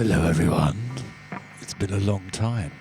Hello everyone, it's been a long time.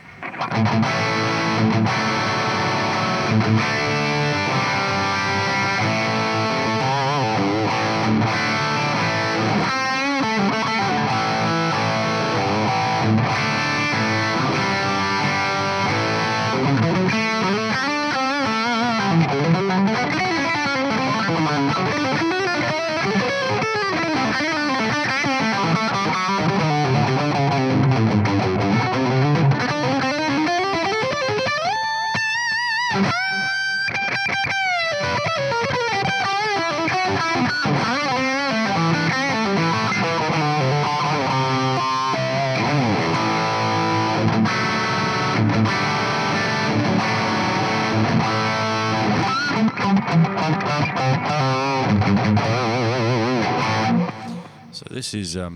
So this is a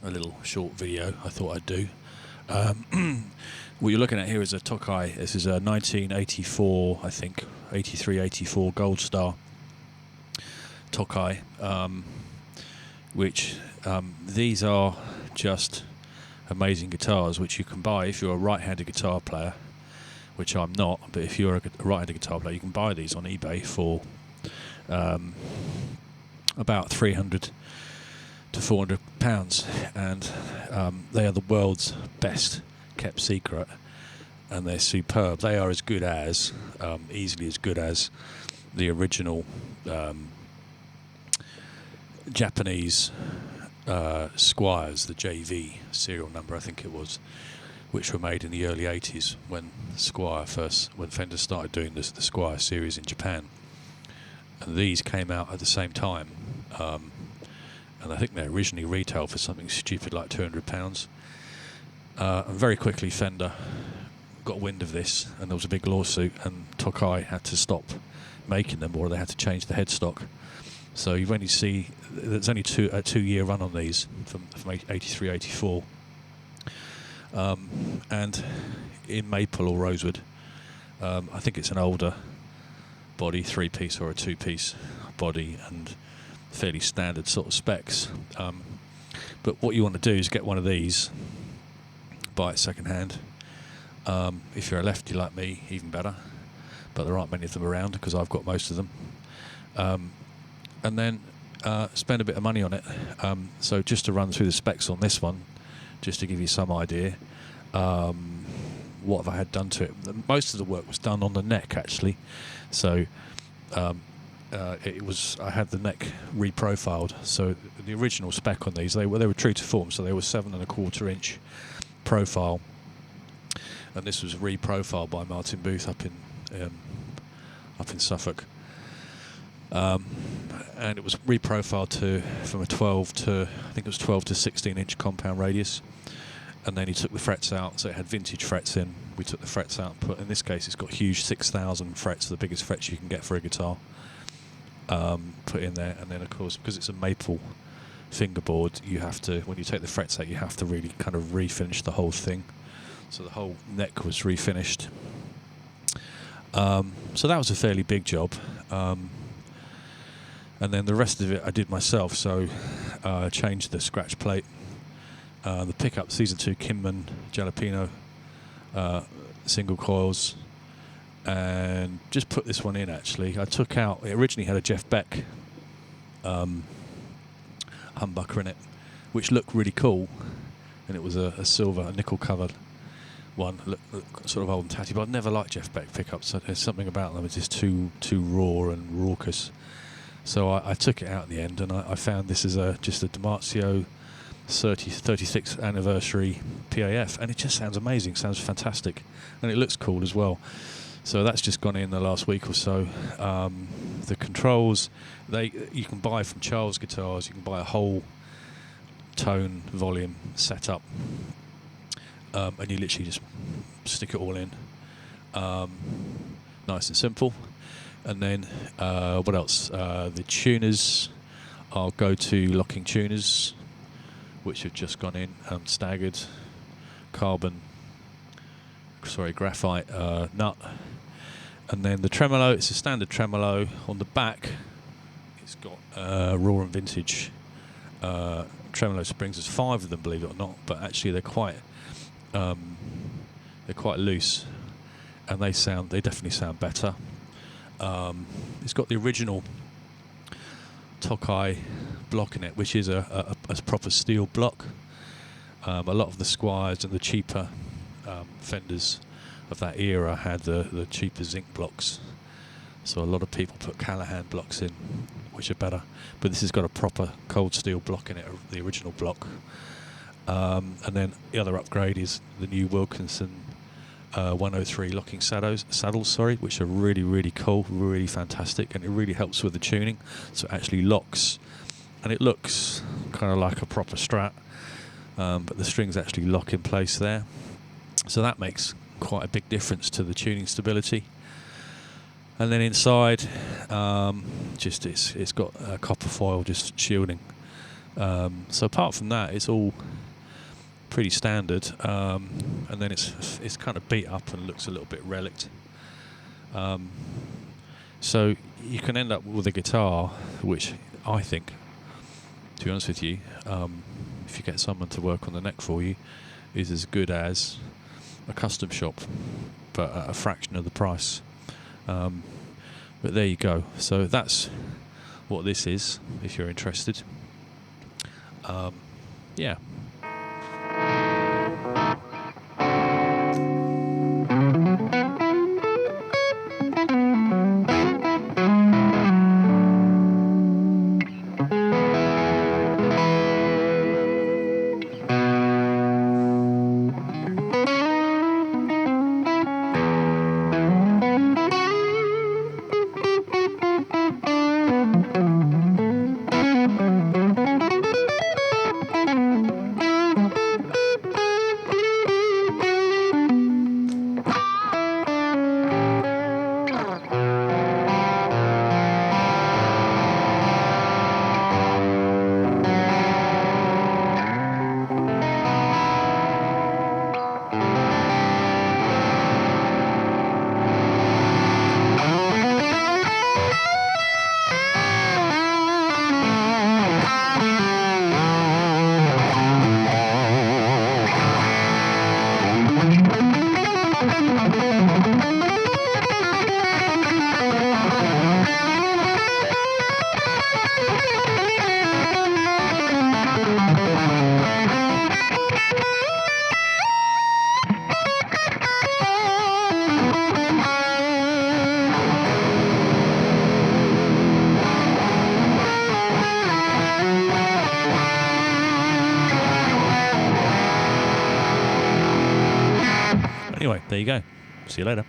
little short video I thought I'd do. What you're looking at here is a Tokai. This is a 1984, I think, 83, 84 Gold Star Tokai, which these are just amazing guitars which you can buy if you're a right-handed guitar player, which I'm not, but if you're a right-handed guitar player, you can buy these on eBay for about 300 to 400 pounds, and they are the world's best kept secret, and they're superb. They are as good as, easily as good as, the original Japanese Squiers, the JV serial number, I think it was, which were made in the early 80s when Fender started doing the Squier series in Japan. And these came out at the same time, and I think they originally retailed for something stupid like £200. And very quickly Fender got wind of this, and there was a big lawsuit, and Tokai had to stop making them, or they had to change the headstock. So you only see there's only a 2-year run on these from 83, 84, and in maple or rosewood. I think it's an older body, 3-piece or a 2-piece body, and fairly standard sort of specs. But what you want to do is get one of these, buy it second hand. If you're a lefty like me, even better, but there aren't many of them around because I've got most of them. And then spend a bit of money on it. So just to run through the specs on this one, just to give you some idea, what have I had done to it? Most of the work was done on the neck, actually. So I had the neck reprofiled. So the original spec on these, they were true to form. So they were 7¼ inch profile, and this was reprofiled by Martin Booth up in Suffolk. And it was reprofiled from a 12 to, I think it was 12 to 16 inch compound radius, and then he took the frets out, so it had vintage frets in. We took the frets out and put, in this case it's got huge 6,000 frets, the biggest frets you can get for a guitar, put in there. And then of course, because it's a maple fingerboard, you have to, when you take the frets out, you have to really kind of refinish the whole thing. So the whole neck was refinished. So that was a fairly big job. And then the rest of it I did myself, so I changed the scratch plate, the pickups. These are 2 Kinman Jalapeno single coils, and just put this one in. Actually, I took out, it originally had a Jeff Beck humbucker in it, which looked really cool, and it was a silver, a nickel covered one, look sort of old and tatty, but I've never liked Jeff Beck pickups. So there's something about them, it's just too raw and raucous. So I took it out in the end, and I found this is just a Dimarzio 36th anniversary PAF, and it just sounds amazing, sounds fantastic, and it looks cool as well. So that's just gone in the last week or so. The controls, you can buy from Charles Guitars. You can buy a whole tone volume setup, and you literally just stick it all in. Nice and simple. And then what else? The tuners, I'll go to locking tuners, which have just gone in, staggered, graphite nut. And then the tremolo, it's a standard tremolo. On the back, it's got raw and vintage tremolo springs. There's 5 of them, believe it or not, but actually they're quite loose, and they definitely sound better. It's got the original Tokai block in it, which is a proper steel block. A lot of the Squires and the cheaper Fenders of that era had the cheaper zinc blocks, so a lot of people put Callahan blocks in, which are better, but this has got a proper cold steel block in it, the original block. And then the other upgrade is the new Wilkinson 103 locking saddles, which are really, really cool, really fantastic, and it really helps with the tuning. So it actually locks, and it looks kind of like a proper Strat, but the strings actually lock in place there. So that makes quite a big difference to the tuning stability. And then inside, it's got copper foil just shielding. So apart from that, it's all pretty standard, and then it's kind of beat up and looks a little bit relict. So you can end up with a guitar which I think, to be honest with you, if you get someone to work on the neck for you, is as good as a custom shop, but at a fraction of the price. But there you go. So that's what this is, if you're interested. Yeah. Anyway, there you go. See you later.